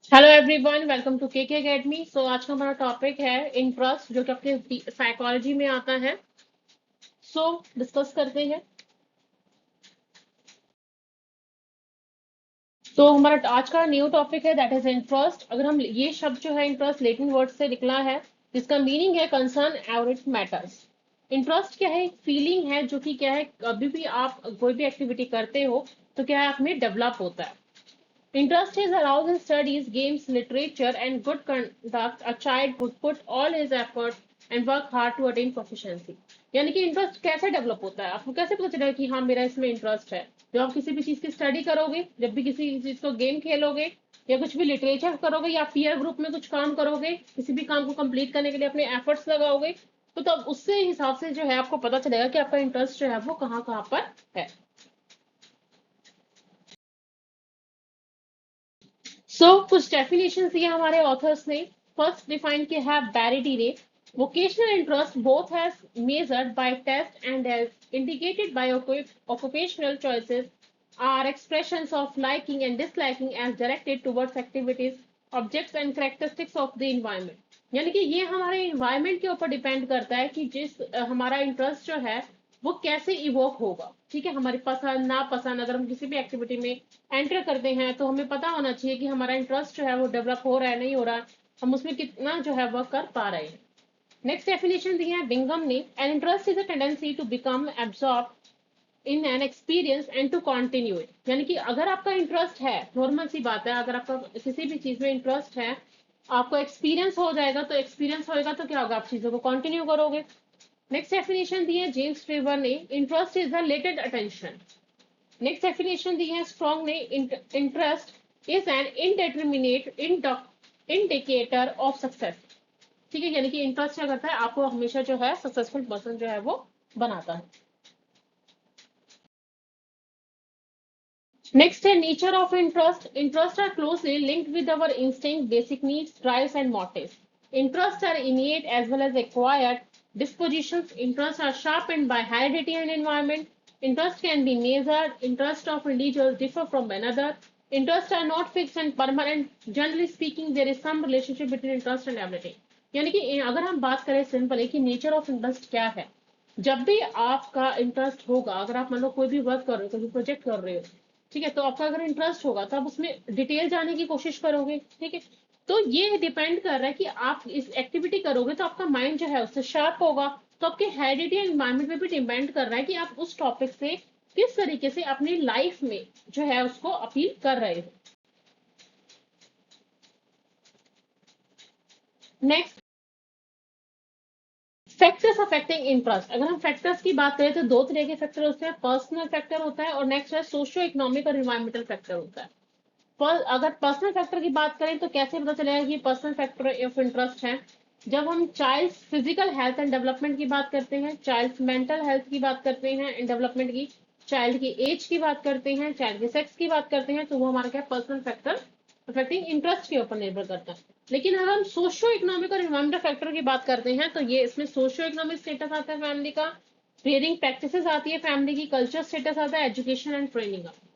Hello everyone, welcome to KK academy. So आज का हमारा टॉपिक है इंटरेस्ट, जो कि अपने साइकोलॉजी में आता है। सो डिस्कस करते हैं। तो हमारा आज का न्यू टॉपिक है, दैट इज इंटरेस्ट। अगर हम ये शब्द जो है इंटरेस्ट लैटिन वर्ड से निकला है, जिसका मीनिंग है कंसर्न और इट मैटर्स। इंटरेस्ट क्या है? एक फीलिंग है जो कि क्या है, कभी भी आप कोई भी एक्टिविटी करते हो तो क्या है, आप में डेवलप होता है। Interest is aroused in studies, games, literature, and good conduct. A child would put all his effort and work hard to attain proficiency. यानी कि इंटरेस्ट कैसे डेवलप होता है? आपको कैसे पता चलेगा कि हाँ मेरा इसमें इंटरेस्ट है? जब आप किसी भी चीज की स्टडी करोगे, जब भी किसी चीज को गेम खेलोगे, या कुछ भी लिटरेचर करोगे, या पीयर ग्रुप में कुछ काम करोगे, किसी भी काम को कंप्लीट करने के लिए अपने एफर्ट्स लगाओगे, तो तब उससे हिसाब से जो है आपको पता चलेगा कि आपका इंटरेस्ट जो है वो कहाँ कहाँ पर है। कुछ डेफिनेशन दिए हमारे ऑथर्स ने। फर्स्ट डिफाइन किया है बैरिटी ने। Vocational interest both has measured by test and as indicated by occupational choices are expressions of liking and disliking as directed towards activities, objects and characteristics of the environment। यानी कि ये हमारे environment के ऊपर डिपेंड करता है कि जिस हमारा इंटरेस्ट जो है वो कैसे इवोक होगा। ठीक है, हमारी पसंद नापसंद, अगर हम किसी भी एक्टिविटी में एंटर करते हैं तो हमें पता होना चाहिए कि हमारा इंटरेस्ट जो है वो डेवलप हो रहा है, नहीं हो रहा, हम उसमें कितना जो है वर्क कर पा रहे हैं। नेक्स्ट डेफिनेशन दी है बिंगम ने। An interest is a tendency to become absorb in an experience and to continue it. यानी कि अगर आपका इंटरेस्ट है, नॉर्मल सी बात है, अगर आपका किसी भी चीज में इंटरेस्ट है, आपको एक्सपीरियंस हो जाएगा, तो एक्सपीरियंस होएगा तो क्या होगा, आप चीजों को कंटिन्यू करोगे। नेक्स्ट डेफिनेशन दी है जेम्स ट्रेवर ने। Interest is the latent attention. Next definition दी है स्ट्रॉन्ग ने। Interest is an indeterminate indicator of success. ठीक है, यानी कि इंटरेस्ट क्या करता है, आपको हमेशा जो है सक्सेसफुल पर्सन जो है वो बनाता है। नेक्स्ट है nature of interest. Interest are closely linked with our instinct, basic needs, drives and motives. Interests are innate as well as acquired dispositions. Interests are sharpened by heredity and environment. Interests can be measured. Interests of individuals differ from another. Interests are not fixed and permanent. Generally speaking, there is some relationship between interest and ability. यानी कि अगर हम बात करें simple है कि nature of interest क्या है, जब भी आपका इंटरेस्ट होगा, अगर आप मान लो कोई भी वर्क कर रहे हो, कोई भी प्रोजेक्ट कर रहे हो, ठीक है, तो आपका अगर इंटरेस्ट होगा तो आप उसमें डिटेल जाने की कोशिश करोगे। ठीक है, तो ये डिपेंड कर रहा है कि आप इस एक्टिविटी करोगे तो आपका माइंड जो है उससे शार्प होगा। तो आपके हेरिडिटी एंड एनवायरमेंट पे भी डिपेंड कर रहा है कि आप उस टॉपिक से किस तरीके से अपनी लाइफ में जो है उसको अपील कर रहे हो। Next, factors affecting interest. अगर हम फैक्टर्स की बात करें तो दो तरह के फैक्टर होते हैं, पर्सनल फैक्टर होता है और नेक्स्ट है सोशियो इकोनॉमिक और इन्वायरमेंटल फैक्टर होता है। पर अगर पर्सनल फैक्टर की बात करें तो कैसे पता चलेगा कि पर्सनल फैक्टर ऑफ इंटरेस्ट है? जब हम child physical health and development की बात करते हैं, चाइल्ड मेंटल हेल्थ की बात करते हैं एंड डेवलपमेंट की, चाइल्ड की एज की बात करते हैं, चाइल्ड के सेक्स की बात करते हैं, तो वो हमारा क्या पर्सनल फैक्टर अफेक्टिंग इंटरेस्ट के ऊपर निर्भर करता है। लेकिन अगर हम सोशियो इकोनॉमिक और इन्वायरमेंटल फैक्टर की बात करते हैं तो ये इसमें सोशियो इकोनॉमिक स्टेटस आता है फैमिली का, रियरिंग प्रैक्टिसेस आती है फैमिली की, कल्चर स्टेटस आता है, एजुकेशन एंड ट्रेनिंग आता है।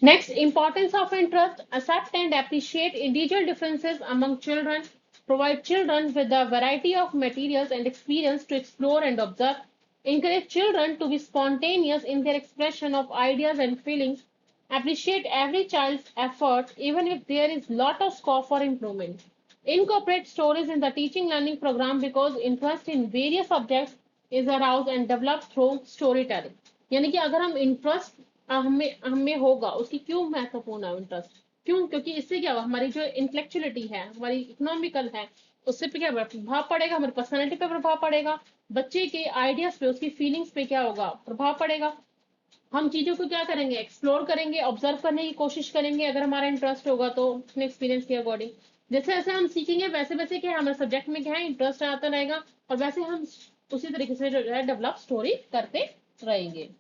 Next, importance of interest. Accept and appreciate individual differences among children. Provide children with a variety of materials and experience to explore and observe. Encourage children to be spontaneous in their expression of ideas and feelings. Appreciate every child's effort, even if there is lot of scope for improvement. Incorporate stories in the teaching learning program because interest in various subjects is aroused and developed through storytelling। यानी कि अगर हम interest हमें हमें होगा, उसकी क्यों महत्वपूर्ण है इंटरेस्ट? क्यों? क्योंकि इससे क्या होगा, हमारी जो इंटेलेक्चुअलिटी है, हमारी इकोनॉमिकल है, उससे पे क्या प्रभाव पड़ेगा, हमारी पर्सनैलिटी पे प्रभाव पड़ेगा, बच्चे के आइडियाज पे, उसकी फीलिंग्स पे क्या होगा, प्रभाव पड़ेगा। हम चीजों को क्या करेंगे, एक्सप्लोर करेंगे, ऑब्जर्व करने की कोशिश करेंगे, अगर हमारा इंटरेस्ट होगा तो अपने एक्सपीरियंस के अकॉर्डिंग। जैसे जैसे हम सीखेंगे वैसे वैसे क्या हमारे सब्जेक्ट में क्या है, इंटरेस्ट आता रहेगा, और वैसे हम उसी तरीके से जो है डेवलप स्टोरी करते रहेंगे।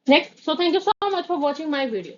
Next, so thank you so much for watching my video.